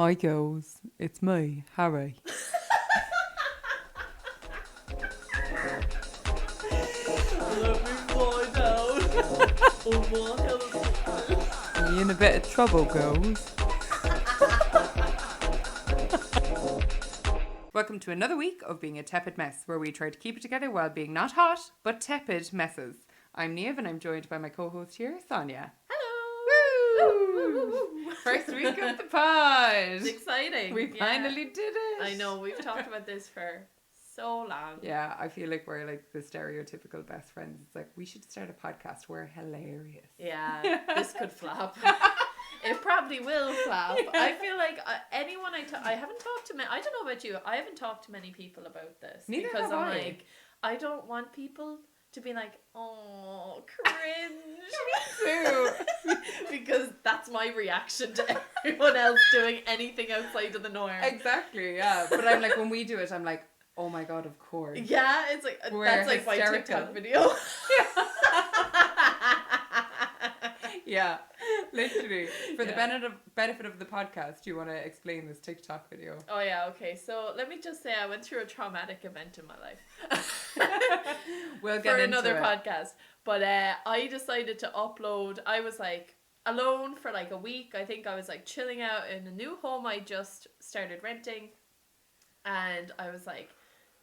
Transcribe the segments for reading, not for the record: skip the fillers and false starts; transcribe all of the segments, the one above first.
Hi girls, it's me, Harry. Let me fly down. Oh my heavens. Are you in a bit of trouble, girls? Welcome to another week of Being a Tepid Mess, where we try to keep it together while being not hot, but tepid messes. I'm Niamh and I'm joined by my co-host here, Sonja. Hello. First week of the pod. It's exciting. We finally did it. I know, we've talked about this for so long. Yeah, I feel like we're like the stereotypical best friends. It's like, we should start a podcast. We're hilarious. Yeah, this could flop. It probably will flop. I feel like anyone I haven't talked to I don't know about you, I haven't talked to many people about this. Neither because have I'm I. like, I don't want people to be like, oh, cringe. Me too. Because that's my reaction to everyone else doing anything outside of the norm. Exactly, yeah. But I'm like, when we do it, I'm like, oh my god, of course. Yeah, it's like We're that's like hysterical. my TikTok video. Yeah, literally. For the Yeah. benefit of the podcast, do you want to explain this TikTok video? Oh yeah, okay. So let me just say I went through a traumatic event in my life. We'll get for into another it. podcast. But I decided to upload. I was like alone for like a week. I think I was like chilling out in a new home I just started renting, and I was like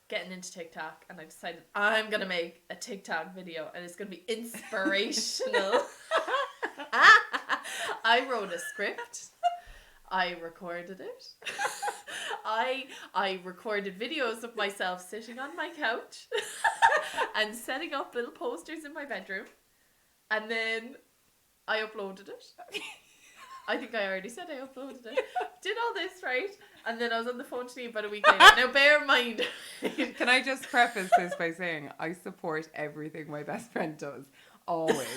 getting into TikTok, and I decided I'm gonna make a TikTok video and it's gonna be inspirational. I wrote a script. I recorded it. I recorded videos of myself sitting on my couch and setting up little posters in my bedroom, and then I uploaded it. I think I already said I uploaded it. Did all this, right? And then I was on the phone to you about a week later. Now bear in mind. Can I just preface this by saying I support everything my best friend does. Always.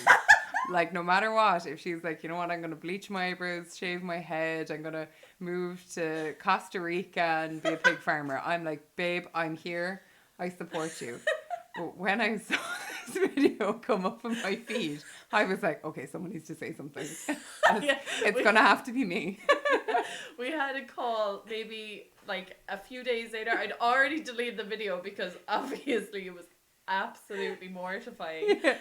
Like, no matter what, if she's like, you know what, I'm going to bleach my eyebrows, shave my head, I'm going to move to Costa Rica and be a pig farmer, I'm like, babe, I'm here, I support you. But when I saw this video come up on my feed, I was like, okay, someone needs to say something. It's going to have to be me. We had a call maybe like a few days later. I'd already deleted the video because obviously it was absolutely mortifying. Yeah.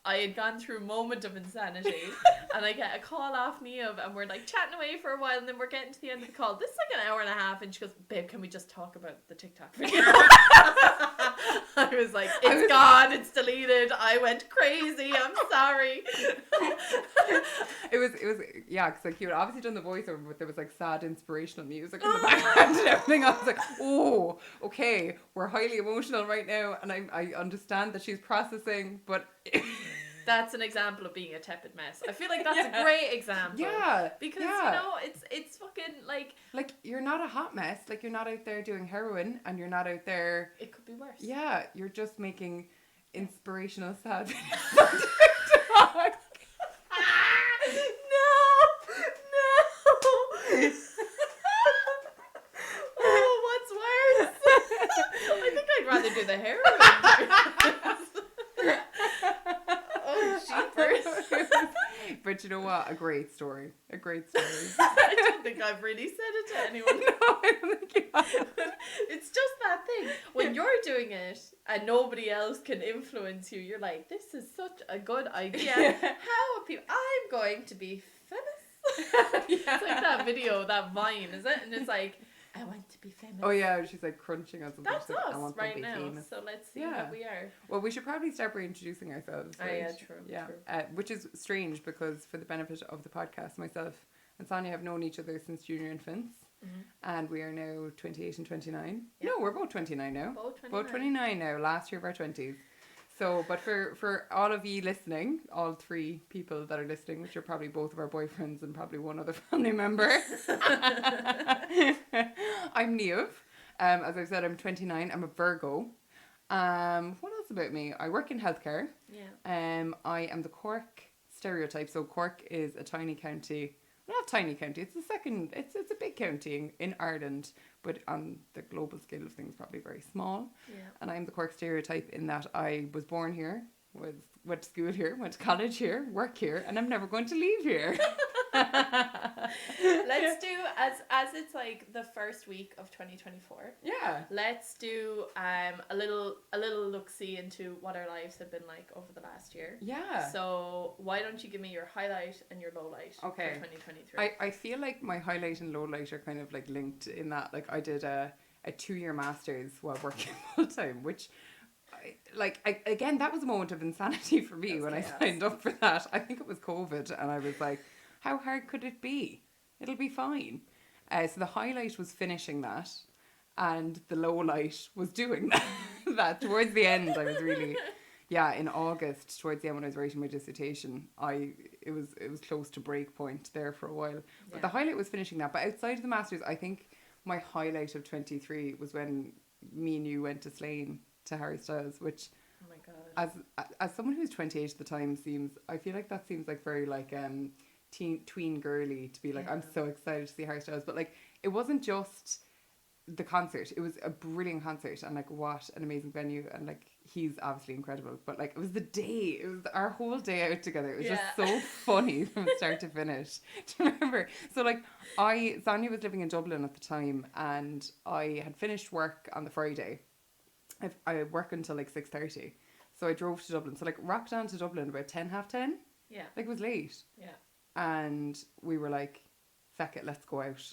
I had gone through a moment of insanity, and I get a call off Niamh, and we're like chatting away for a while, and then we're getting to the end of the call. This is like an hour and a half, and she goes, babe, can we just talk about the TikTok video? I was like, it's gone, it's deleted, I went crazy, I'm sorry. It was yeah, because like you had obviously done the voiceover, but there was like sad inspirational music in the background and everything. I was like, oh, okay, we're highly emotional right now, and I understand that she's processing, but That's an example of being a tepid mess. I feel like that's a great example. Yeah, because yeah. you know it's fucking like you're not a hot mess. Like, you're not out there doing heroin, and you're not out there. It could be worse. Yeah, you're just making inspirational sad videos on TikTok. No. Oh, what's worse? I think I'd rather do the heroin. Oh, jeepers. But you know what? A great story. A great story. I don't think I've really said it to anyone. No, I don't think you have. It's just that thing. When you're doing it and nobody else can influence you, you're like, this is such a good idea. How are people? I'm going to be famous. It's like that video, that Vine, is it? And it's like, I want to be famous. Oh yeah, she's like crunching on something. That's She's like, I us want to right be now. famous. So let's see Yeah. what we are. Well, we should probably start reintroducing ourselves. Oh, Right? yeah, true. Yeah, True. which is strange because for the benefit of the podcast, myself and Sonja have known each other since junior infants, and we are now 28 and 29. Yeah. No, we're both 29 now. Both 29 now. Last year of our 20s. So, but for all of you listening, all three people that are listening, which are probably both of our boyfriends and probably one other family member, I'm Niamh. As I said, I'm 29. I'm a Virgo. What else about me? I work in healthcare. Yeah. I am the Cork stereotype. So Cork is a tiny county. Not a tiny county. It's the second. It's a big county in Ireland, but on the global scale of things, probably very small. Yeah. And I'm the Cork stereotype in that I was born here, went to school here, went to college here, work here, and I'm never going to leave here. Let's do as it's like the first week of 2024. Yeah. Let's do a little look-see into what our lives have been like over the last year. Yeah. So why don't you give me your highlight and your low light for 2023? I feel like my highlight and low light are kind of like linked in that like I did a 2-year master's while working full time, which again, that was a moment of insanity for me when chaos. I signed up for that. I think it was COVID, and I was like, how hard could it be? It'll be fine. So the highlight was finishing that, and the low light was doing that. Towards the end, I was really, in August, towards the end when I was writing my dissertation, it was close to break point there for a while. But the highlight was finishing that. But outside of the masters, I think my highlight of 23 was when me and you went to Slane to Harry Styles, which, oh my God, as someone who's 28 at the time, I feel like that seems like very like tween girly to be like, I'm so excited to see Harry Styles, but like it wasn't just the concert, it was a brilliant concert, and like what an amazing venue, and like he's obviously incredible, but like it was the day, it was our whole day out together, it was just so funny from start to finish. Do you remember? So like Sonja was living in Dublin at the time, and I had finished work on the Friday. I work until like 6:30, so I drove to Dublin. So like rocked down to Dublin about 10:30. Yeah. Like it was late. Yeah. And we were like, feck it, let's go out.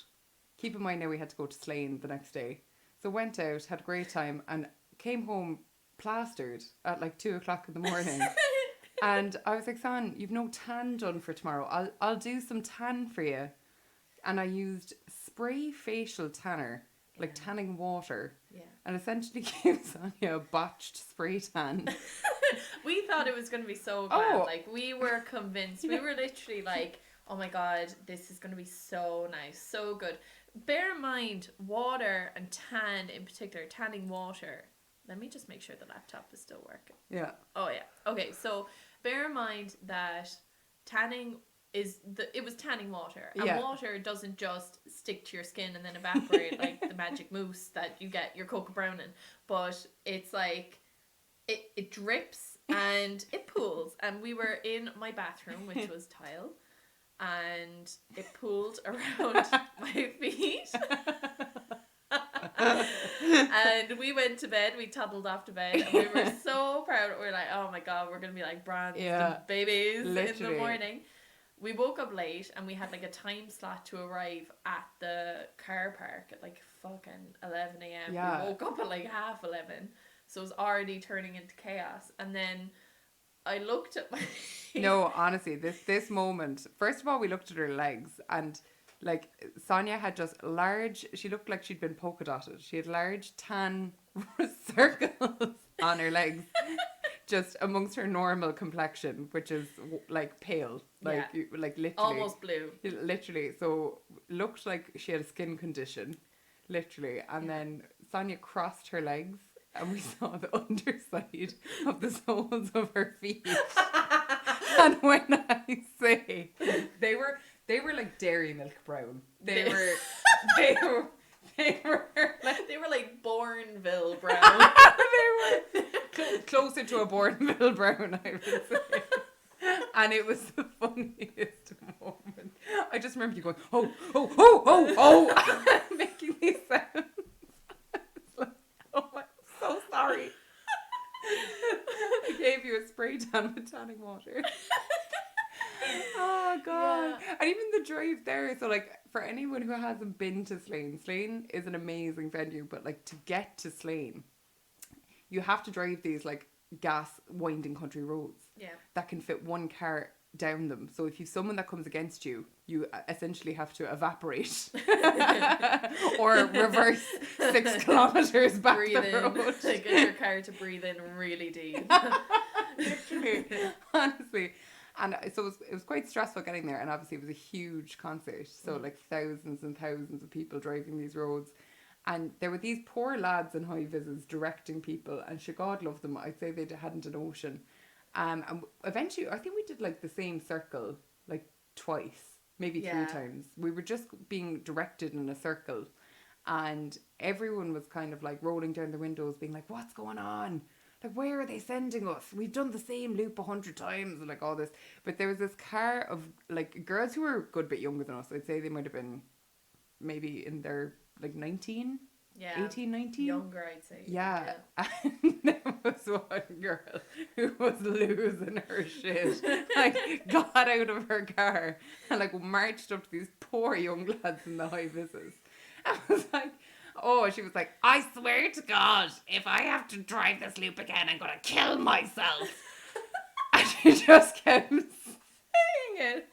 Keep in mind now we had to go to Slane the next day. So went out, had a great time, and came home plastered at like 2:00 in the morning. And I was like, Son, you've no tan done for tomorrow. I'll do some tan for you. And I used spray facial tanner. Like tanning water. Yeah. And essentially gave Sonja a botched spray tan. We thought it was going to be so bad. Like, we were convinced. We were literally like, oh my God, this is going to be so nice, so good. Bear in mind, water and tan in particular, tanning water. Let me just make sure the laptop is still working. Yeah. Oh, yeah. Okay, so bear in mind that tanning it was tanning water, and water doesn't just stick to your skin and then evaporate like the magic mousse that you get your Cocoa Brown in, but it's like it drips and it pools, and we were in my bathroom, which was tile, and it pooled around my feet. And we went to bed, we toddled off to bed, and we were so proud. We were like, oh my God, we're gonna be like bronze babies in the morning. We woke up late, and we had like a time slot to arrive at the car park at like fucking 11 a.m. Yeah. We woke up at like 11:30, so it was already turning into chaos. And then I looked at my no, honestly, this moment, first of all, we looked at her legs, and like Sonja had just she looked like she'd been polka dotted. She had large tan circles on her legs. Just amongst her normal complexion, which is like pale, like literally almost blue, literally. So looked like she had a skin condition, literally. And then Sonja crossed her legs, and we saw the underside of the soles of her feet. And when I say they were like dairy milk brown, they were like Bourneville brown. They were closer to a Bourneville brown, I would say. And it was the funniest moment. I just remember you going, oh, making these sounds. Like, oh, I'm so sorry. I gave you a spray tan with tanning water. Oh God. Yeah. And even the drive there, so like for anyone who hasn't been to Slane is an amazing venue, but like to get to Slane, you have to drive these like gas winding country roads that can fit one car down them. So if you've someone that comes against you, you essentially have to evaporate or reverse 6 kilometers back breathe the road. Like get your car to breathe in really deep. Literally, honestly. And so it was quite stressful getting there, and obviously it was a huge concert, so like thousands and thousands of people driving these roads, and there were these poor lads in high vises directing people, and God love them. I'd say they hadn't an ocean. And eventually I think we did like the same circle like twice, maybe 3 times. We were just being directed in a circle, and everyone was kind of like rolling down the windows being like, what's going on? like, where are they sending us? We've done the same loop 100 times and like all this. But there was this car of like girls who were a good bit younger than us. I'd say they might have been maybe in their like 19, Yeah. 18, 19. Younger, I'd say. Yeah. And there was one girl who was losing her shit. Like, got out of her car and like marched up to these poor young lads in the high vises. I was like, oh, she was like, I swear to God, if I have to drive this loop again, I'm going to kill myself. And she just kept saying it.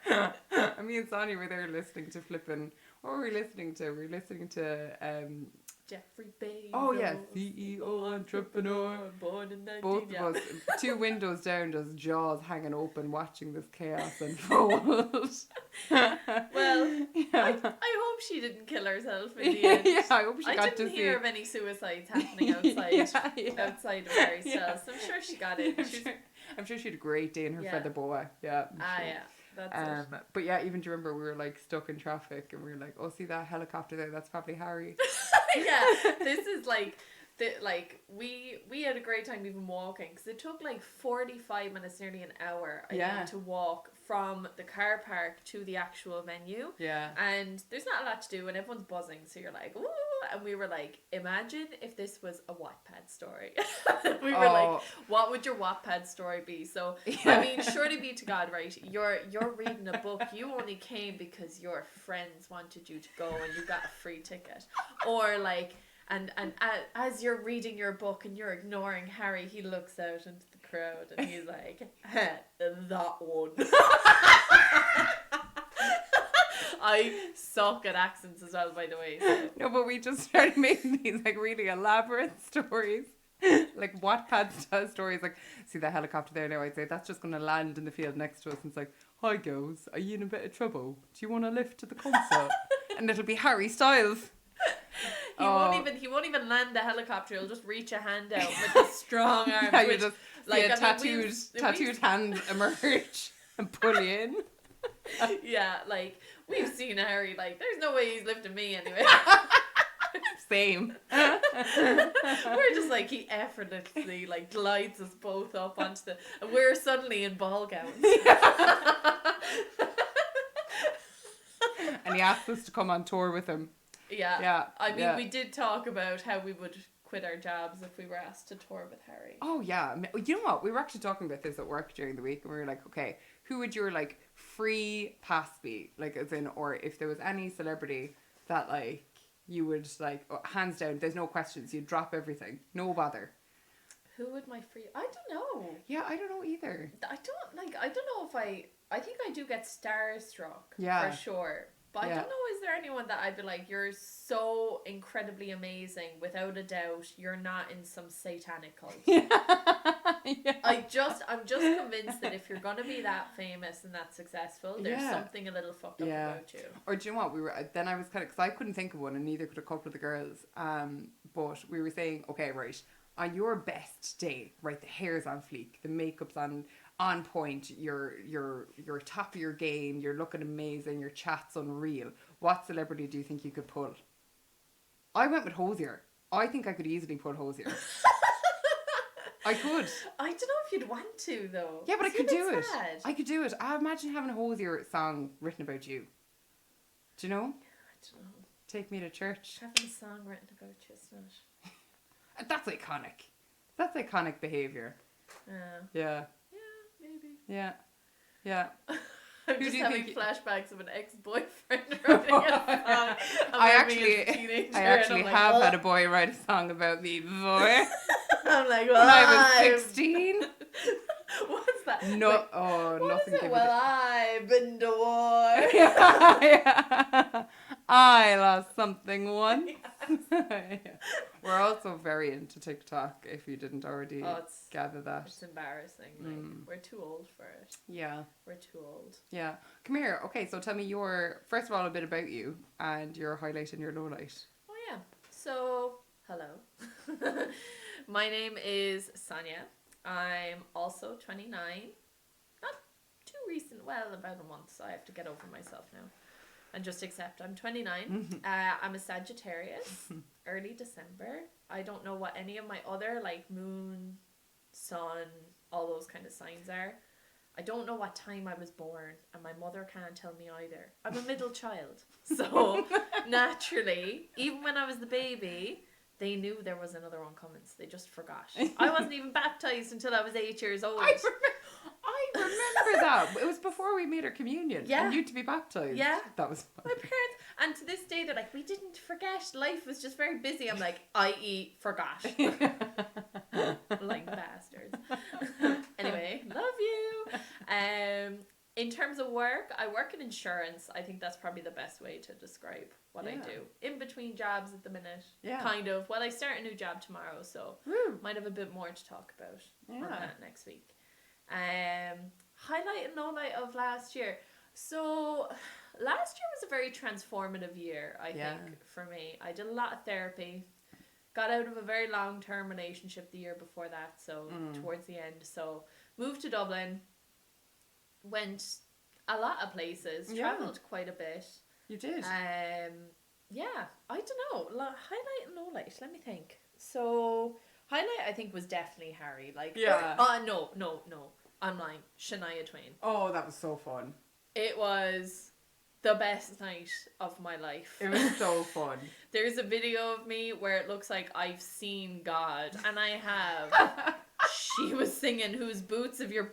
And me and Sonja were there listening to flipping. What were we listening to? We were listening to Jeffrey Bezos. oh yeah, CEO entrepreneur. Born in 19, Both yeah. of us, 2 windows down, just jaws hanging open, watching this chaos unfold. Well, yeah. I hope she didn't kill herself in the end. Yeah, I hope she got to didn't see. hear of any suicides happening outside outside of Harry's Yeah. cell. So I'm sure she got it. I'm sure she had a great day in her Yeah. feather boa. Yeah. I'm sure. Yeah. That's it. But yeah, even do you remember we were like stuck in traffic and we were like, oh, see that helicopter there? That's probably Harry. Yeah, this is like we had a great time even walking because it took like 45 minutes, nearly an hour, I think, to walk from the car park to the actual venue. Yeah. And there's not a lot to do and everyone's buzzing, so you're like, ooh, and we were like, imagine if this was a Wattpad story. We were like, what would your Wattpad story be? So I mean, surely be to God, right? You're reading a book. You only came because your friends wanted you to go and you got a free ticket, or like. And as you're reading your book and you're ignoring Harry, he looks out into the crowd and he's like, that one. I suck at accents as well, by the way. So. No, but we just started making these like really elaborate stories. Like Wattpad style stories, like, see that helicopter there now, I'd say that's just going to land in the field next to us and it's like, hi girls, are you in a bit of trouble? Do you want to lift to the concert? And it'll be Harry Styles. He won't even land the helicopter. He'll just reach a hand out with a strong arm. Yeah, you just like see a tattooed hand emerge and pull you in. Yeah, like we've seen Harry. Like, there's no way he's lifting me anyway. Same. We're just like, he effortlessly like glides us both up onto the. And we're suddenly in ball gowns. And he asked us to come on tour with him. Yeah. Yeah. I mean, we did talk about how we would quit our jobs if we were asked to tour with Harry. Oh, yeah. You know what? We were actually talking about this at work during the week and we were like, okay, who would your like free pass be? Like, as in, or if there was any celebrity that like you would like, hands down, there's no questions, you'd drop everything. No bother. Who would my free... I don't know. Yeah, I don't know either. I don't know if I think I do get starstruck. Yeah. For sure. But I don't know, is there anyone that I'd be like, you're so incredibly amazing, without a doubt, you're not in some satanic cult. Yeah. I'm just convinced that if you're going to be that famous and that successful, there's something a little fucked up about you. Or do you know what, then I was kind of, because I couldn't think of one and neither could a couple of the girls, but we were saying, okay, right, on your best day, right, the hair's on fleek, the makeup's on point, you're top of your game, you're looking amazing, your chat's unreal. What celebrity do you think you could pull? I went with Hosier. I think I could easily pull Hosier. I could. I don't know if you'd want to, though. Yeah, but I could do it. Sad. I could do it. I imagine having a Hosier song written about you. Do you know? I don't know. Take me to church. Having a song written about you, isn't it? That's iconic. That's iconic behaviour. Yeah. Maybe. Yeah. Yeah. I'm Who just do you having think flashbacks of an ex-boyfriend writing a song. I actually have had a boy write a song about me before. I'm like, when I was 16. What's that? No, like, nothing. Well, I've been to war. Yeah. I lost something once. Yeah. We're also very into TikTok, if you didn't already gather that. It's embarrassing. Like, we're too old for it. Yeah. We're too old. Yeah. Come here. Okay, so tell me first of all, a bit about you and your highlight and your lowlight. Oh, yeah. So, hello. My name is Sonja. I'm also 29. Not too recent. Well, about a month, so I have to get over myself now. and just accept I'm 29. I'm a Sagittarius, early December. I don't know what any of my other like moon, sun, all those kind of signs are. I don't know what time I was born, and my mother can't tell me either. I'm a middle child, so naturally, even when I was the baby, they knew there was another one coming, so they just forgot. I wasn't even baptized until I was 8 years old. I remember that. It was before we made our communion. Yeah. And you to be baptised. Yeah. That was fun. My parents, and to this day, they're like, we didn't forget. Life was just very busy. I'm like, i.e. forgot. Like bastards. Anyway, love you. In terms of work, I work in insurance. I think that's probably the best way to describe what I do. In between jobs at the minute. Yeah. Kind of. Well, I start a new job tomorrow, so might have a bit more to talk about on that next week. Highlight and lowlight of last year. So last year was a very transformative year, I think, for me. I did a lot of therapy. Got out of a very long-term relationship the year before that, so towards the end. So moved to Dublin, went a lot of places, travelled quite a bit. You did? Yeah, I don't know. Highlight and lowlight, let me think. So highlight, I think, was definitely Harry. Like, no. I'm lying. Shania Twain. Oh, that was so fun. It was the best night of my life. It was so fun. There's a video of me where it looks like I've seen God, and I have. She was singing, whose bed have your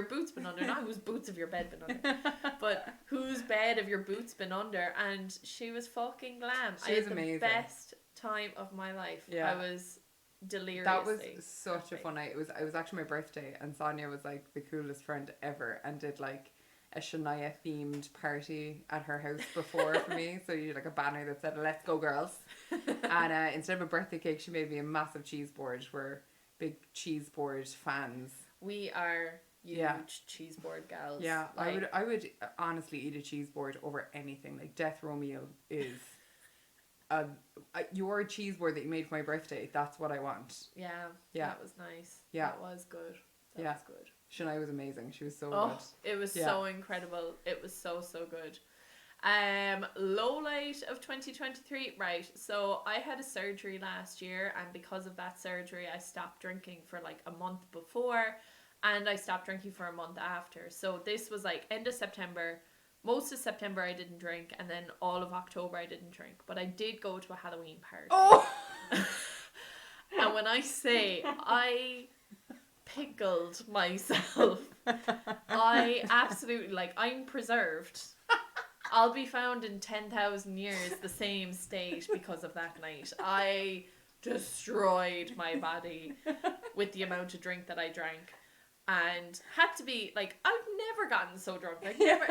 boots been under? Not whose boots have your bed been under, but whose bed have your boots been under? And she was fucking glam. She was amazing. The best time of my life. Yeah. I was deliriously That was such a fun night. It was actually my birthday, and Sonja was like the coolest friend ever, and did like a Shania themed party at her house before for me. So you had like a banner that said "Let's go girls," and instead of a birthday cake, she made me a massive cheese board. We're big cheese board fans. We are huge cheese board gals. Yeah, like, I would honestly eat a cheese board over anything. Like Death Row meal is your cheese board that you made for my birthday. That's what I want. Yeah, that was nice. Yeah, that was good. That was good. Shania was amazing. She was so good. It was so incredible. It was so good. Low light of 2023, right? So I had a surgery last year, and because of that surgery, I stopped drinking for like a month before, and I stopped drinking for a month after. So this was like end of September. Most of September I didn't drink, and then all of October I didn't drink. But I did go to a Halloween party. Oh! And when I say I pickled myself, I absolutely, like, I'm preserved. I'll be found in 10,000 years the same state because of that night. I destroyed my body with the amount of drink that I drank. And had to be, like, I've never gotten so drunk. Never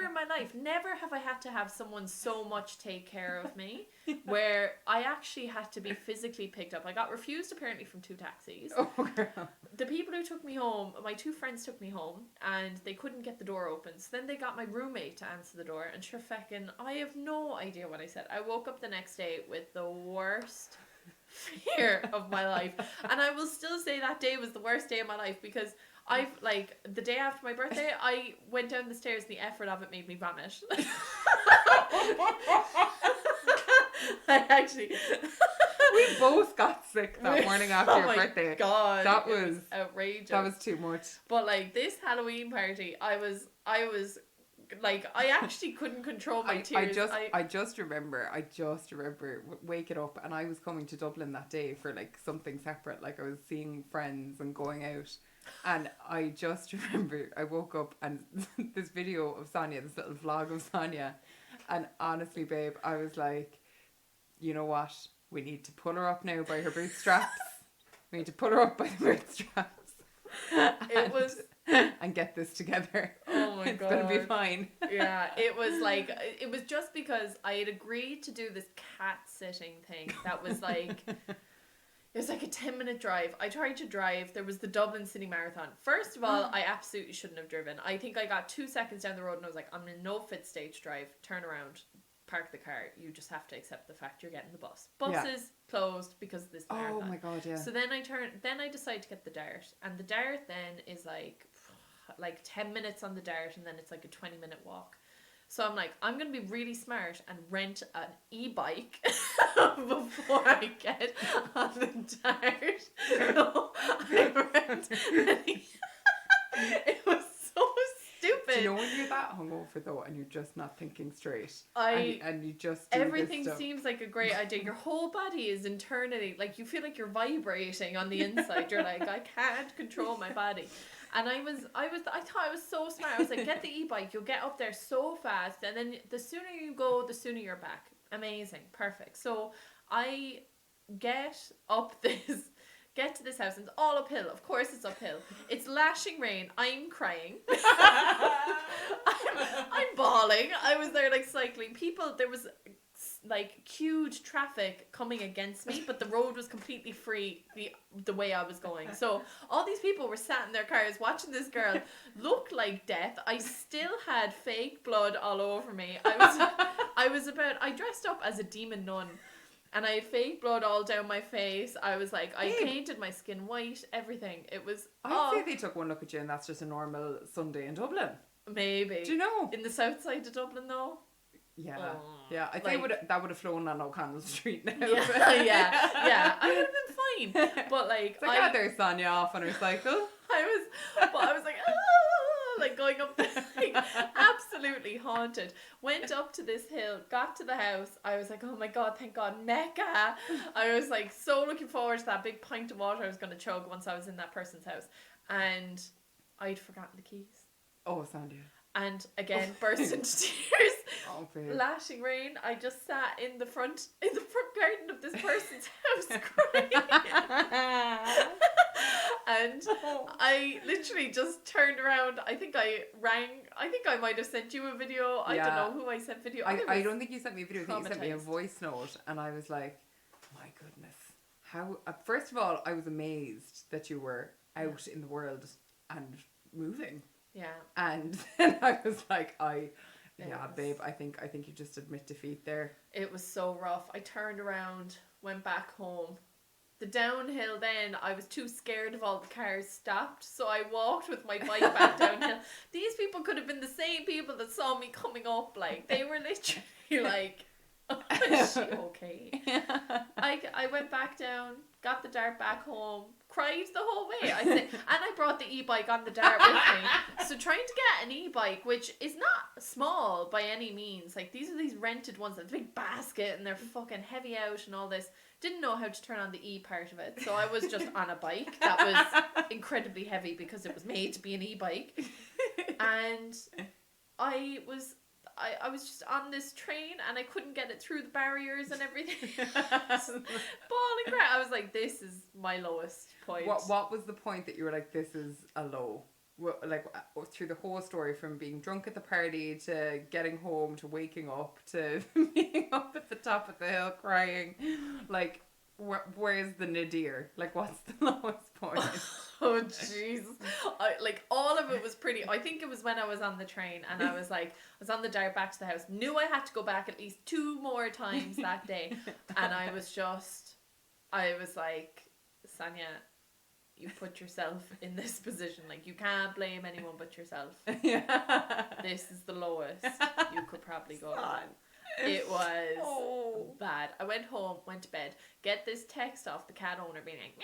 in my life. Never have I had to have someone so much take care of me, where I actually had to be physically picked up. I got refused apparently from 2 taxis. Oh, girl. The people who took me home, my 2 friends took me home, and they couldn't get the door open. So then they got my roommate to answer the door, and sure feckin', I have no idea what I said. I woke up the next day with the worst fear of my life, and I will still say that day was the worst day of my life, because I've, like, the day after my birthday, I went down the stairs and the effort of it made me vomit. I actually we both got sick that morning after your birthday. God, that was outrageous. That was too much. But like this Halloween party, I was like, I actually couldn't control my tears. I just remember waking up, and I was coming to Dublin that day for like something separate. Like I was seeing friends and going out, and I just remember I woke up and this video of Sonja, this little vlog of Sonja, and honestly, babe, I was like, you know what? We need to pull her up now by her bootstraps. We need to pull her up by the bootstraps. And get this together. Oh my God. It's going to be fine. Yeah, it was just because I had agreed to do this cat sitting thing that was like, it was like a 10-minute drive. I tried to drive. There was the Dublin City Marathon. First of all, I absolutely shouldn't have driven. I think I got 2 seconds down the road and I was like, I'm in no fit state to drive. Turn around. Park the car. You just have to accept the fact you're getting the bus. Buses closed because of this marathon. Oh my God, yeah. So then I decided to get the Dart, and the Dart then is like 10 minutes on the Dart, and then it's like a 20-minute walk. So I'm like, I'm going to be really smart and rent an e-bike before I get on the dart. So I rent an It was so stupid. Do you know when you're that hungover though and you're just not thinking straight? And you just do everything this stuff. seems like a great idea. Your whole body is internally, like, you feel like you're vibrating on the inside. You're like, I can't control my body. And I thought I was so smart. I was like, get the e-bike, you'll get up there so fast, and then the sooner you go, the sooner you're back. Amazing, perfect. So I get to this house, and it's all uphill. Of course it's uphill. It's lashing rain. I'm crying. I'm bawling. I was there like cycling. There was like huge traffic coming against me, but the road was completely free the way I was going. So all these people were sat in their cars watching this girl look like death. I still had fake blood all over me. I dressed up as a demon nun. And I had fake blood all down my face. I was like, I painted my skin white, everything. It was... I'd say they took one look at you and that's just a normal Sunday in Dublin. Maybe. Do you know? In the south side of Dublin, though? Yeah. Oh, Yeah, I think that would have flown on O'Connell Street now. Yeah. I would have been fine. But like... It's like, there's Sonja off on her cycle. I was like, like going up the, like, absolutely haunted. Went up to this hill, got to the house. I was like, oh my God, thank God, Mecca. I was like so looking forward to that big pint of water I was going to chug once I was in that person's house. And I'd forgotten the keys. Oh, Sonja. And again, burst into tears. Oh, babe. Lashing rain. I just sat in the front garden of this person's house crying. And I literally just turned around. I think I might have sent you a video. I don't know who I sent video. I don't think you sent me a video. I think you sent me a voice note. And I was like, my goodness. How? First of all, I was amazed that you were out in the world and moving. Yeah. And then I was like, babe, I think you just admit defeat there. It was so rough. I turned around, went back home. The downhill then, I was too scared of all the cars stopped, so I walked with my bike back downhill. These people could have been the same people that saw me coming up. Like, they were literally like, is she okay? I went back down, got the dart back home, cried the whole way. And I brought the e-bike on the dart with me. So trying to get an e-bike, which is not small by any means. Like, these are these rented ones with a big basket and they're fucking heavy out and all this. Didn't know how to turn on the E part of it. So I was just on a bike that was incredibly heavy because it was made to be an e-bike. And I was just on this train and I couldn't get it through the barriers and everything. Bawling cry. I was like, this is my lowest point. What was the point that you were like, this is a low? Like, through the whole story, from being drunk at the party to getting home to waking up to being up at the top of the hill crying, like, where's the nadir? Like, what's the lowest point? Oh Jesus! Like, all of it was pretty. I think it was when I was on the train and I was on the dart back to the house. Knew I had to go back at least 2 more times that day, and I was like, Sonja, you put yourself in this position. Like, you can't blame anyone but yourself. Yeah. This is the lowest you could probably go. It was bad. I went home, went to bed, get this text off the cat owner being like,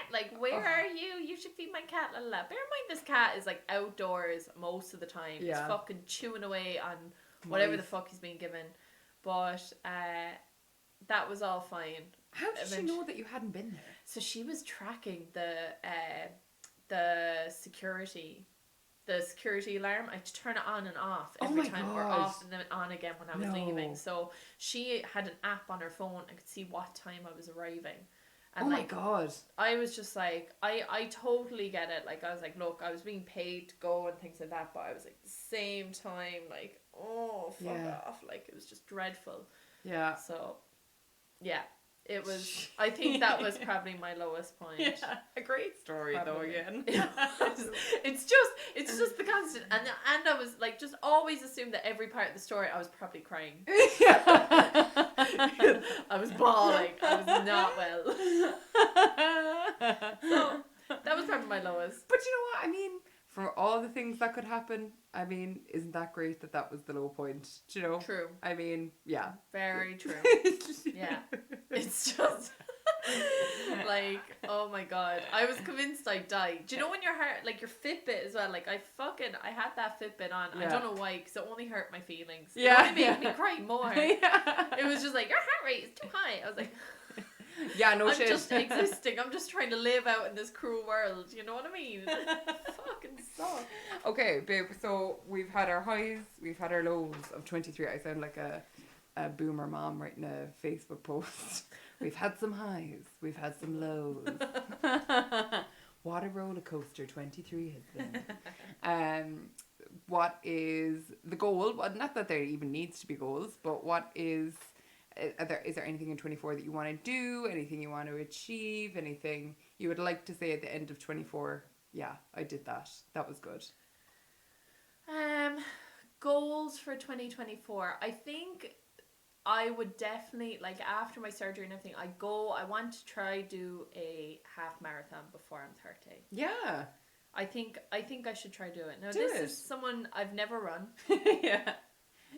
like, where are you? You should feed my cat, la la la. Bear in mind, this cat is like outdoors most of the time. He's fucking chewing away on whatever the fuck he's being given. But that was all fine. How did she know that you hadn't been there? So she was tracking the security alarm. I had to turn it on and off every time, or off and then on again when I was leaving. So she had an app on her phone and could see what time I was arriving. And my God. I was just like, I totally get it. Like, I was like, look, I was being paid to go and things like that, but I was like, the same time, like, fuck off. Like, it was just dreadful. Yeah. So, yeah. It was, I think that was probably my lowest point. Yeah, a great story though, again. It's just the constant, and I was like, just always assume that every part of the story I was probably crying. I was bawling. I was not well. So that was probably my lowest. But you know what? I mean, for all the things that could happen, I mean, isn't that great that that was the low point? Do you know? True. I mean, yeah. Very true. Yeah. It's just like, oh my god. I was convinced I'd die. Do you know when your heart, like your Fitbit as well, like I had that Fitbit on. Yeah. I don't know why, because it only hurt my feelings. Yeah. It only made me cry more. Yeah. It was just like, your heart rate is too high. I was like, yeah, no I'm shit. just existing. I'm just trying to live out in this cruel world. You know what I mean? Fucking suck. Okay, babe, so we've had our highs, we've had our lows of 23. I sound like a boomer mom writing a Facebook post. We've had some highs, we've had some lows. What a roller coaster 23 has been. What is the goal? Well, not that there even needs to be goals, but what is there anything in 24 that you want to do? Anything you want to achieve? Anything you would like to say at the end of 24? Yeah, I did that. That was good. Goals for 2024. I think I would definitely, like, after my surgery and everything, I want to try do a half marathon before I'm 30. Yeah. I think I should try do it. Now Do this it. is someone I've never run. Yeah.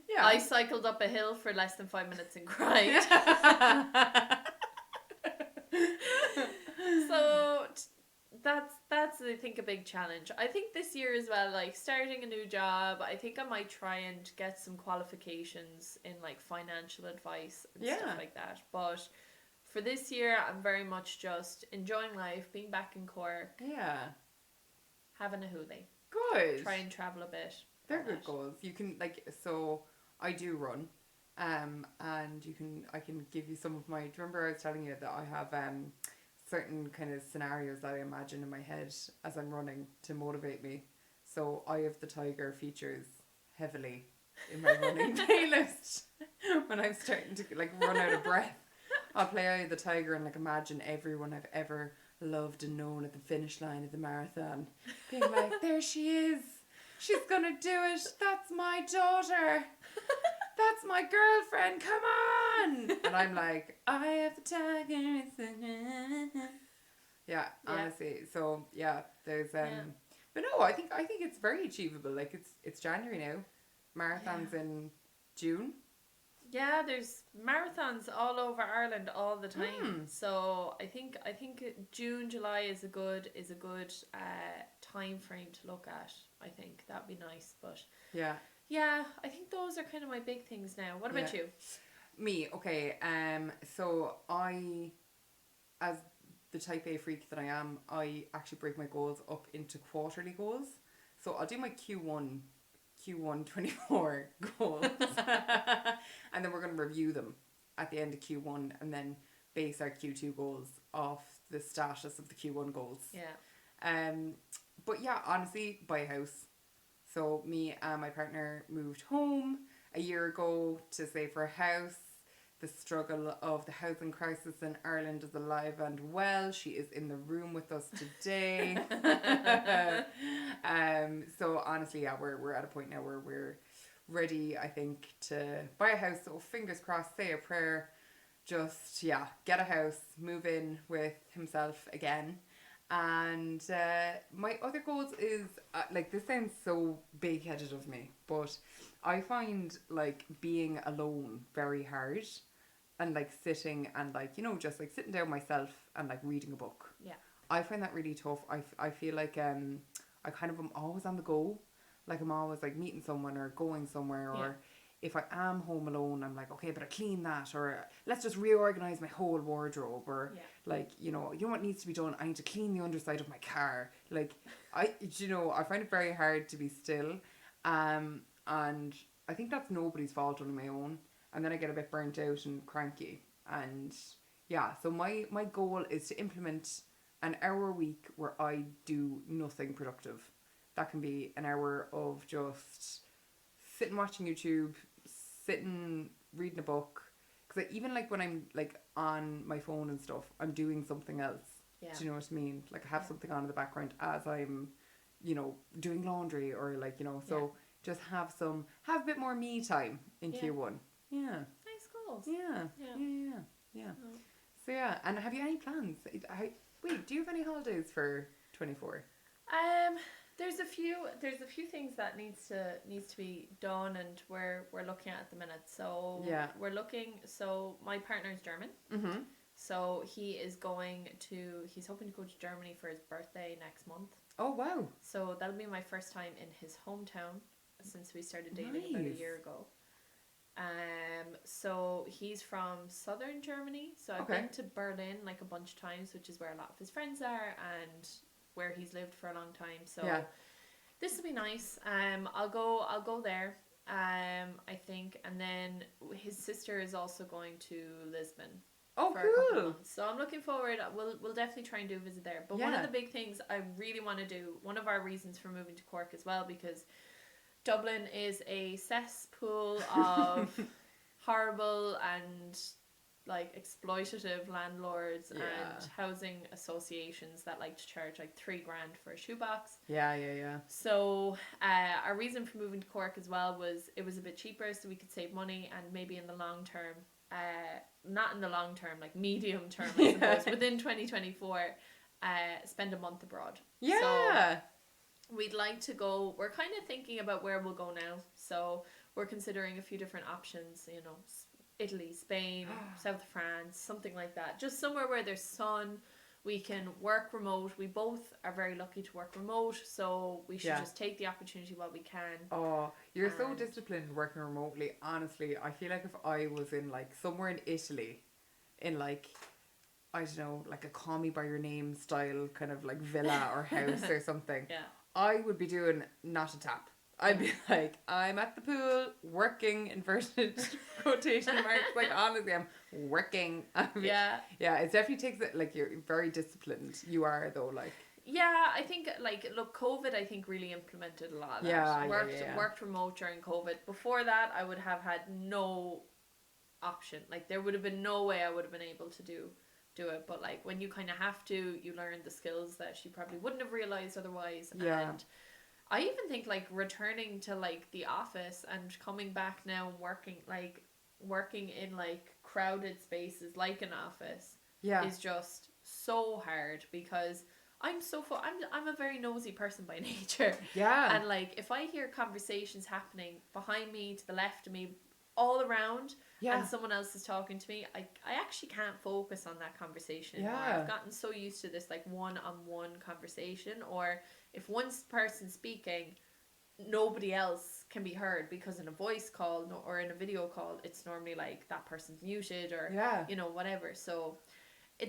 Yeah. I cycled up a hill for less than 5 minutes and cried. So that's I think a big challenge. I think this year as well, like starting a new job, I think I might try and get some qualifications in like financial advice and stuff like that. But for this year, I'm very much just enjoying life, being back in Cork. Yeah. Having a hoolie. Good. Try and travel a bit. They're good goals. You can so I do run, and I can give you some of my. Do you remember I was telling you that I have certain kind of scenarios that I imagine in my head as I'm running to motivate me. So I have the tiger features heavily in my running playlist when I'm starting to like run out of breath. I'll play Eye of the Tiger and like imagine everyone I've ever loved and known at the finish line of the marathon being like, there she is, she's gonna do it, that's my daughter, that's my girlfriend, come on. And I'm like, I have the tiger. Yeah, honestly. So yeah, there's but no, I think it's very achievable. Like it's January now, marathons in June. Yeah, there's marathons all over Ireland all the time. So I think June, July is a good time frame to look at. I think that'd be nice. But yeah, I think those are kind of my big things now. What about you? Me, okay. So I, as the type A freak that I am, I actually break my goals up into quarterly goals. So I'll do my Q1 24 goals and then we're going to review them at the end of Q1 and then base our Q2 goals off the status of the Q1 goals. But yeah, honestly, buy a house. So me and my partner moved home a year ago to save for a house. The struggle of the housing crisis in Ireland is alive and well. She is in the room with us today. So honestly, yeah, we're at a point now where we're ready, I think, to buy a house. So fingers crossed, say a prayer, just get a house, move in with himself again. And my other goals is like, this sounds so big headed of me, but I find like being alone very hard. And like sitting and like, you know, just like sitting down myself and like reading a book. Yeah. I find that really tough. I feel like I kind of am always on the go. Like I'm always like meeting someone or going somewhere, or if I am home alone, I'm like, okay, but I clean that, or let's just reorganize my whole wardrobe, or like, you know what needs to be done? I need to clean the underside of my car. Like I find it very hard to be still. And I think that's nobody's fault, only my own. And then I get a bit burnt out and cranky. And yeah, so my goal is to implement an hour a week where I do nothing productive. That can be an hour of just sitting watching YouTube, sitting reading a book. Because even like when I'm like on my phone and stuff, I'm doing something else. Yeah. Do you know what I mean? Like I have something on in the background as I'm, you know, doing laundry, or like, you know, so just have a bit more me time in Q1. Yeah. Nice goals. Yeah. Oh. So yeah, and have you any plans? Wait, do you have any holidays for 24? There's a few things that needs to be done, and we're looking at the minute. So Yeah. we're looking. So my partner is German. Mm-hmm. So he's hoping to go to Germany for his birthday next month. Oh, wow. So that'll be my first time in his hometown since we started dating about a year ago. So he's from southern Germany. So I've been to Berlin like a bunch of times, which is where a lot of his friends are and where he's lived for a long time. So this will be nice. I'll go there. I think, and then his sister is also going to Lisbon. Oh, for a couple of cool. months. So I'm looking forward. We'll definitely try and do a visit there. But one of the big things I really want to do, one of our reasons for moving to Cork as well, because Dublin is a cesspool of horrible and like exploitative landlords and housing associations that like to charge like $3,000 for a shoebox. Yeah. So our reason for moving to Cork as well was it was a bit cheaper, so we could save money, and maybe in the long term, not in the long term, like medium term, I suppose, within 2024, spend a month abroad. Yeah. So we'd like to go. We're kind of thinking about where we'll go now. So we're considering a few different options. You know, Italy, Spain, South of France, something like that. Just somewhere where there's sun. We can work remote. We both are very lucky to work remote, so we should just take the opportunity while we can. Oh, you're so disciplined working remotely. Honestly, I feel like if I was in like somewhere in Italy, in like, I don't know, like a Call Me By Your Name style kind of like villa or house or something, I would be doing not a tap. I'd be like, I'm at the pool, working, inverted quotation marks. Like, honestly, I'm working. Yeah, it definitely takes it, like, you're very disciplined. You are, though, like. Yeah, I think, like, look, COVID, I think, really implemented a lot of that. Worked remote during COVID. Before that, I would have had no option. Like, there would have been no way I would have been able to do it. But, like, when you kind of have to, you learn the skills that she probably wouldn't have realised otherwise. Yeah. And I even think like returning to like the office and coming back now and working in like crowded spaces like an office is just so hard, because I'm a very nosy person by nature. Yeah. And like if I hear conversations happening behind me, to the left of me, all around, and someone else is talking to me, I actually can't focus on that conversation anymore. I've gotten so used to this like one-on-one conversation, or if one person's speaking, nobody else can be heard, because in a voice call or in a video call, it's normally like that person's muted or you know, whatever. So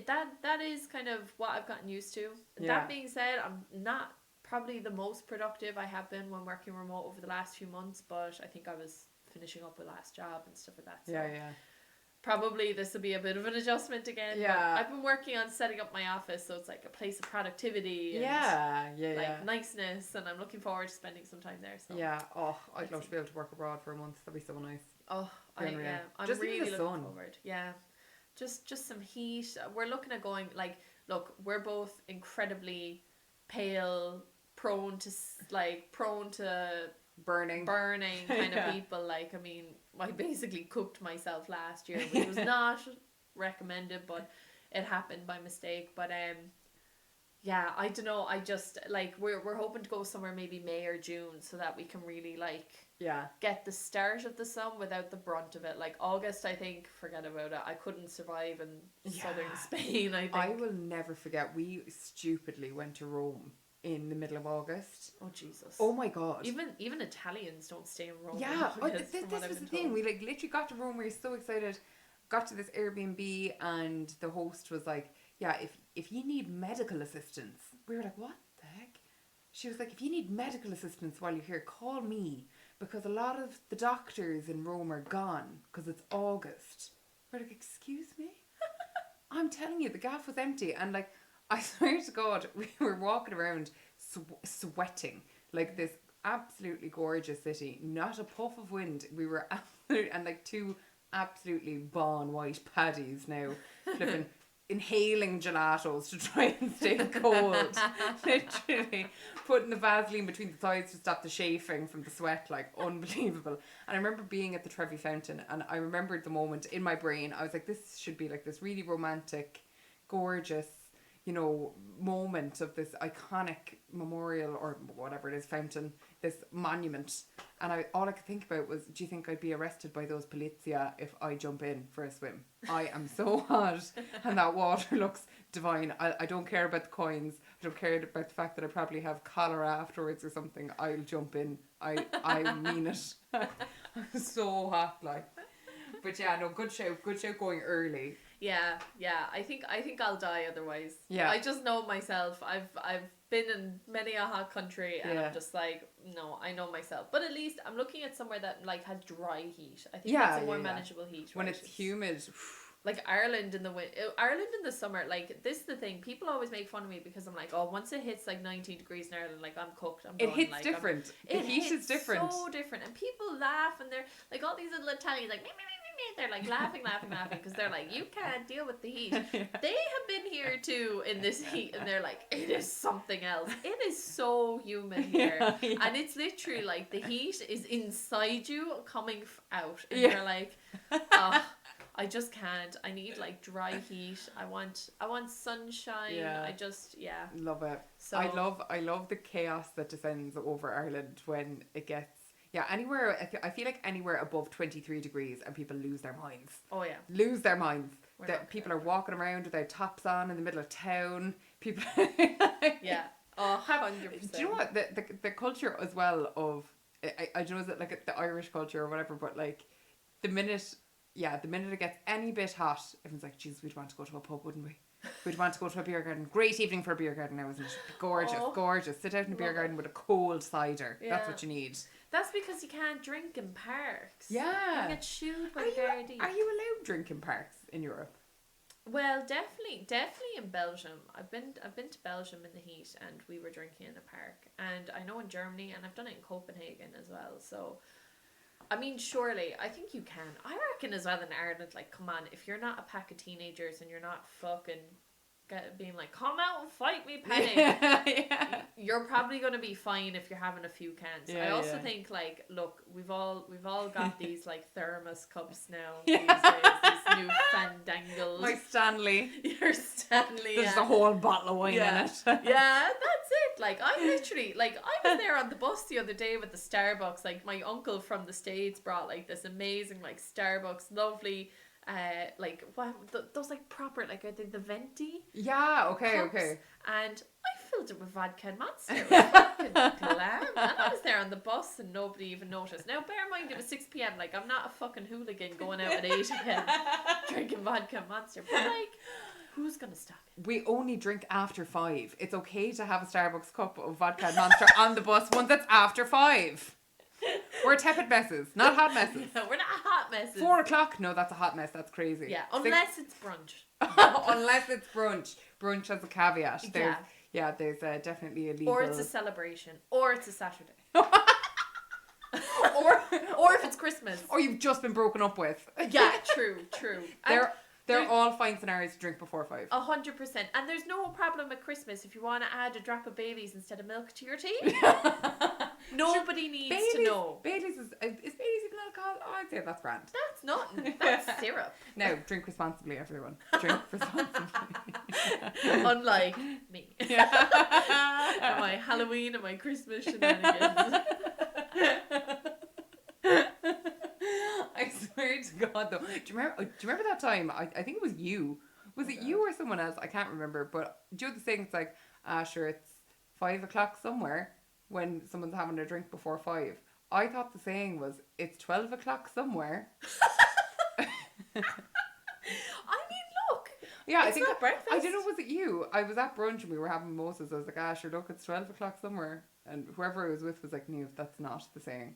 that is kind of what I've gotten used to. That being said, I'm not probably the most productive I have been when working remote over the last few months, but I think I was finishing up with last job and stuff like that. So probably this will be a bit of an adjustment again. Yeah. But I've been working on setting up my office so it's like a place of productivity and niceness, and I'm looking forward to spending some time there. So I'd love to be able to work abroad for a month. That'd be so nice. I'm just really looking forward. Yeah. Just some heat. We're looking at going, like, look, we're both incredibly pale, prone to burning kind of people. Like, I mean, I basically cooked myself last year, which was not recommended, but it happened by mistake. But I don't know, I just like we're hoping to go somewhere maybe May or June, so that we can really like get the start of the sun without the brunt of it. Like August, I think, forget about it. I couldn't survive in southern Spain, I think. I will never forget, we stupidly went to Rome in the middle of August. Oh Jesus! Oh my God! Even Italians don't stay in Rome. Yeah, this was the thing. We like literally got to Rome. We were so excited. Got to this Airbnb, and the host was like, "Yeah, if you need medical assistance," we were like, "What the heck?" She was like, "If you need medical assistance while you're here, call me, because a lot of the doctors in Rome are gone because it's August." We're like, "Excuse me?" I'm telling you, the gaff was empty, and like, I swear to God, we were walking around sweating like this absolutely gorgeous city. Not a puff of wind. We were absolutely, and like two absolutely bon white paddies now, flipping, inhaling gelatos to try and stay cold. Literally putting the Vaseline between the thighs to stop the chafing from the sweat, like unbelievable. And I remember being at the Trevi Fountain, and I remembered the moment in my brain. I was like, this should be like this really romantic, gorgeous, you know, moment of this iconic memorial or whatever it is, fountain, this monument. And all I could think about was, do you think I'd be arrested by those polizia if I jump in for a swim? I am so hot and that water looks divine. I don't care about the coins. I don't care about the fact that I probably have cholera afterwards or something. I'll jump in. I mean it. I'm so hot, like. But yeah, no, good show going early. Yeah. I think I'll die otherwise. Yeah. I just know myself. I've been in many a hot country, and I'm just like, no, I know myself. But at least I'm looking at somewhere that like has dry heat. I think that's a more manageable heat. When right? it's humid. Like Ireland in the summer, like this is the thing. People always make fun of me because I'm like, oh, once it hits like 19 degrees in Ireland, like I'm cooked. It hits different. The heat is different. So different, and people laugh, and they're like all these little Italians like. They're like laughing because they're like, you can't deal with the heat. They have been here too in this heat, and they're like, it is something else. It is so humid here, and it's literally like the heat is inside you coming out, and you're like, oh, I just can't. I need like dry heat. I want sunshine. Yeah. I just love it. So I love the chaos that descends over Ireland when it gets. Yeah, anywhere, I feel like anywhere above 23 degrees and people lose their minds. Oh, yeah. Lose their minds. That people are walking around without tops on in the middle of town. People... yeah. Oh, 100%. Do you know what? The culture as well of... I don't know, is it like the Irish culture or whatever, but like the minute it gets any bit hot, everyone's like, Jesus, we'd want to go to a pub, wouldn't we? We'd want to go to a beer garden. Great evening for a beer garden now, isn't it? Gorgeous. Sit out in a beer garden with a cold cider. Yeah. That's what you need. That's because you can't drink in parks. Yeah. You get shooed by the Gardaí. Are you allowed drink in parks in Europe? Well, definitely in Belgium. I've been to Belgium in the heat, and we were drinking in a park. And I know in Germany, and I've done it in Copenhagen as well. So, I mean, surely, I think you can. I reckon as well in Ireland, like, come on, if you're not a pack of teenagers and you're not fucking being like, come out and fight me, Penny, you're probably going to be fine if you're having a few cans. I also think, like, look, we've all got these like thermos cups now these days, these new fandangles. My Stanley. Your Stanley. There's a whole bottle of wine in it. Yeah, that's it. Like, I literally, like, I was there on the bus the other day with the Starbucks. Like, my uncle from the States brought like this amazing like Starbucks, lovely. Like what those like proper like are they the venti? Yeah, okay, cups? okay. And I filled it with vodka and Monster. It was fucking glam. And I was there on the bus and nobody even noticed. Now bear in mind it was 6 p.m. Like I'm not a fucking hooligan going out at 8 a.m. drinking vodka and Monster. But like, who's gonna stop it? We only drink after 5. It's okay to have a Starbucks cup of vodka and Monster on the bus once it's after 5. We're tepid messes, not hot messes. No, we're not hot messes. 4 o'clock? No, that's a hot mess. That's crazy. Yeah, unless it's brunch. Unless it's brunch. Brunch has a caveat. There's definitely a legal... Or it's a celebration. Or it's a Saturday. or if it's Christmas. Or you've just been broken up with. Yeah, true. They're all fine scenarios to drink before 5. 100%. And there's no problem at Christmas if you want to add a drop of Baileys instead of milk to your tea. Nobody needs to know. Baileys is Baileys even alcohol? Oh, I'd say that's grand. That's nothing. That's syrup. Now, drink responsibly, everyone. Drink responsibly. Unlike me. And my Halloween and my Christmas shenanigans. I swear to God, though. Do you remember that time? I think it was you. Was it you or someone else? I can't remember. But do you know the saying? It's like, sure, it's 5 o'clock somewhere when someone's having a drink before 5. I thought the saying was, it's 12 o'clock somewhere. I mean, look. Yeah, it's not breakfast. I don't know, was it you? I was at brunch and we were having mimosas. I was like, sure, look, it's 12 o'clock somewhere. And whoever I was with was like, Niamh, that's not the saying.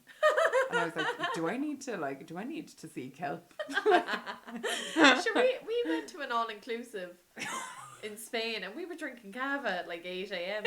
And I was like, do I need to seek help? Sure, we went to an all-inclusive in Spain and we were drinking cava at like 8 a.m.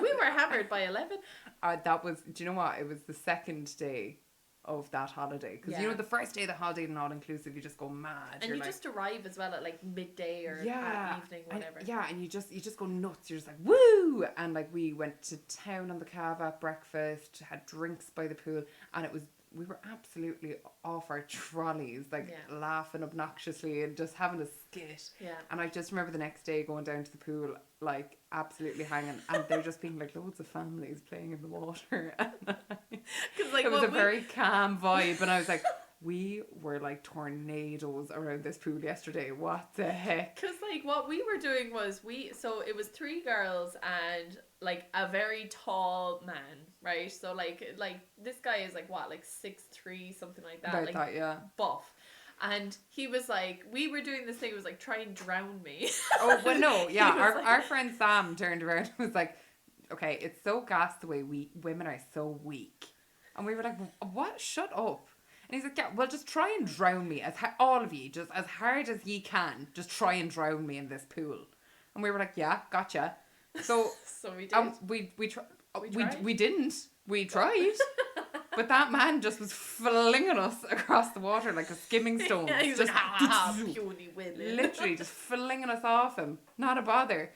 We were hammered by 11. That was, do you know what? It was the second day of that holiday. Because you know, the first day of the holiday and all-inclusive, you just go mad. And you like, just arrive as well at like midday or evening, whatever. And you just go nuts. You're just like, woo! And like we went to town on the cava at breakfast, had drinks by the pool, and it was we were absolutely off our trolleys, like Yeah. laughing obnoxiously and just having a skit. Yeah. And I just remember the next day going down to the pool, like absolutely hanging, and there just being like loads of families playing in the water. Because like It was a what very calm vibe, and I was like, we were like tornadoes around this pool yesterday. What the heck? Because like what we were doing was so it was 3 girls and like a very tall man, right? So like this guy is like what, like 6'3", something like that, About like that, yeah. buff. And he was like, we were doing this thing, it was like, try and drown me. Oh, well, no, yeah. He was Our, like- our friend Sam turned around and was like, okay, it's so gas the way women are so weak. And we were like, what? Shut up. And he's like, yeah, well, just try and drown me, all of you, just as hard as ye can, just try and drown me in this pool. And we were like, yeah, gotcha. So So we did. we didn't. We tried. But that man just was flinging us across the water like a skimming stone. Yeah, he was just like, ha, puny women. literally just flinging us off him. Not a bother.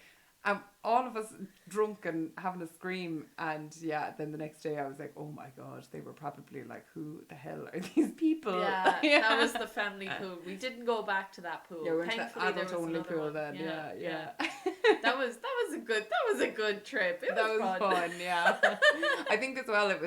All of us drunk and having a scream, and yeah, then the next day I was like, oh my god, they were probably like, who the hell are these people? Yeah, that was the family pool. We didn't go back to that pool. Yeah, we went to the Thankfully, there adult was only another pool one. then. Yeah. That was a good trip. It That was was fun, yeah. I think as well it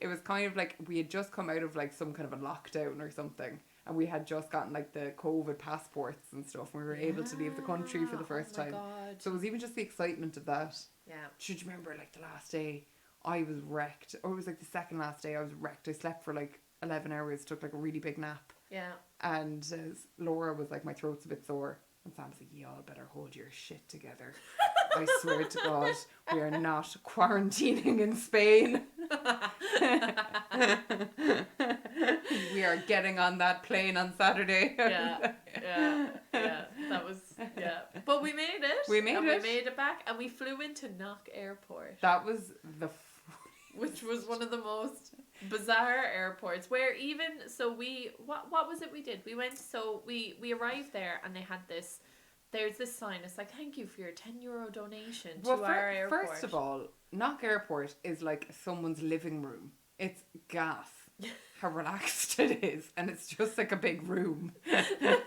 was kind of like we had just come out of like some kind of a lockdown or something, and we had just gotten like the COVID passports and stuff, and we were able to leave the country for the first time. God. So it was even just the excitement of that. Yeah. Should you remember like the last day I was wrecked, or it was like the second last day I was wrecked. I slept for like 11 hours, took like a really big nap, Yeah. and Laura was like, my throat's a bit sore, and Sam was like, y'all better hold your shit together. I swear to God, we are not quarantining in Spain. We are getting on that plane on Saturday. Yeah. That was But we made it. We made it. We made it back, and we flew into Knock Airport. That was the which was one of the most bizarre airports, where even so what was it we did? We went, so we arrived there, and they had there's this sign. It's like, thank you for your €10 donation to our airport. First of all, Knock Airport is like someone's living room. It's gas. How relaxed it is, and it's just like a big room.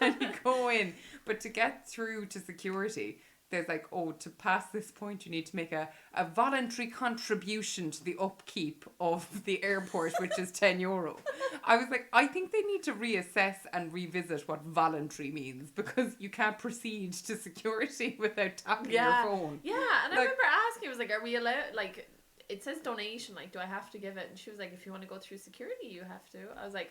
And you go in, but to get through to security, there's like, oh, to pass this point you need to make a voluntary contribution to the upkeep of the airport, which is €10. I was like, I think they need to reassess and revisit what voluntary means, because you can't proceed to security without tapping your phone. Yeah, and I remember asking, I was like, are we allowed, like, it says donation, like, do I have to give it? And she was like, if you want to go through security, you have to. I was like,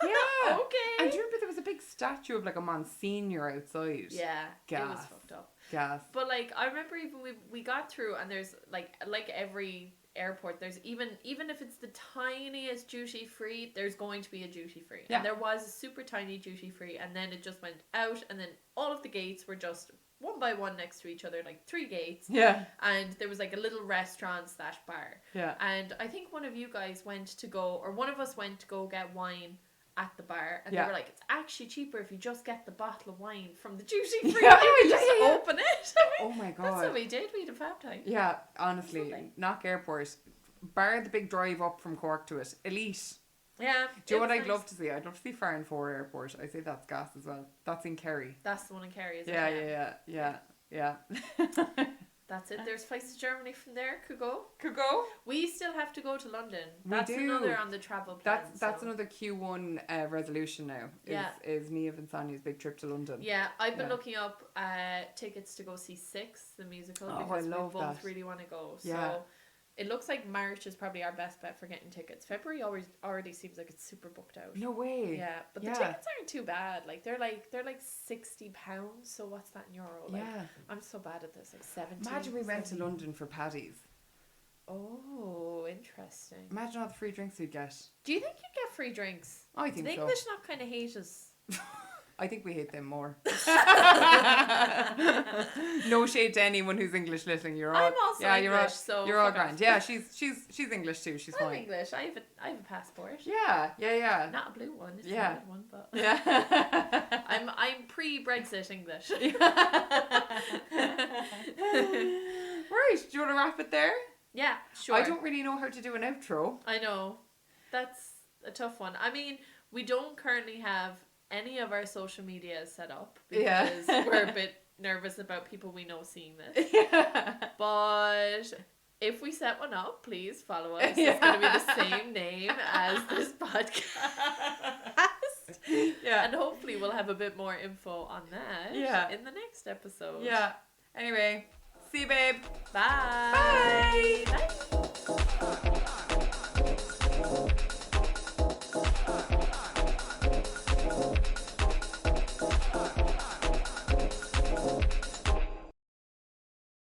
yeah, okay. And do you remember there was a big statue of like a Monsignor outside? Yeah, Gas. it was fucked up. Gas. But like, I remember even we got through, and there's like every airport, there's even if it's the tiniest duty free, there's going to be a duty free. Yeah. And there was a super tiny duty free, and then it just went out, and then all of the gates were just one by one next to each other, like 3 gates. Yeah. And there was like a little restaurant / bar. Yeah. And I think one of you guys went to go, or one of us went to go get wine at the bar, and Yeah. they were like, it's actually cheaper if you just get the bottle of wine from the duty free. Yeah, You just yeah. open it. Oh my God. That's what we did. We had a fab time. Yeah, honestly, Something. Knock Airport, bar the big drive up from Cork to it, elite. Yeah. Do you know it what was I'd nice. love to see? I'd love to see Farn 4 Airport. I say that's gas as well. That's in Kerry. That's the one in Kerry, isn't Yeah, it? yeah. That's it. There's flights to Germany from there. Could go. Could go. We still have to go to London. We That's do. another on the travel plan. That's so. another Q1 resolution now. Is Niamh and Sonja's big trip to London. Yeah, I've been Yeah. looking up tickets to go see Six, the musical, Oh, because I love we both that. really want to go. Yeah. So it looks like March is probably our best bet for getting tickets. February already seems like it's super booked out. No way. Yeah, but the Yeah. tickets aren't too bad. Like they're like £60. So what's that in euro? Like, Yeah. I'm so bad at this. Like 70. Imagine we went to 70. London for Paddy's. Oh, interesting. Imagine all the free drinks we'd get. Do you think you'd get free drinks? I Do think the so. English not kind of hate us? I think we hate them more. No shade to anyone who's English listening. You're all I'm also English, so you're all fuck off. grand. Yeah, she's English too. She's I'm fine. English. I have a passport. Yeah. Not a blue one. It's Yeah. a red one, but Yeah. I'm pre-Brexit English. Right, do you want to wrap it there? Yeah, sure. I don't really know how to do an outro. I know. That's a tough one. I mean, we don't currently have any of our social media set up because we're a bit nervous about people we know seeing this. Yeah. But if we set one up, please follow us. It's going to be the same name as this podcast. Yeah. And hopefully we'll have a bit more info on that in the next episode. Yeah. Anyway, see you, babe. Bye. Bye. Bye.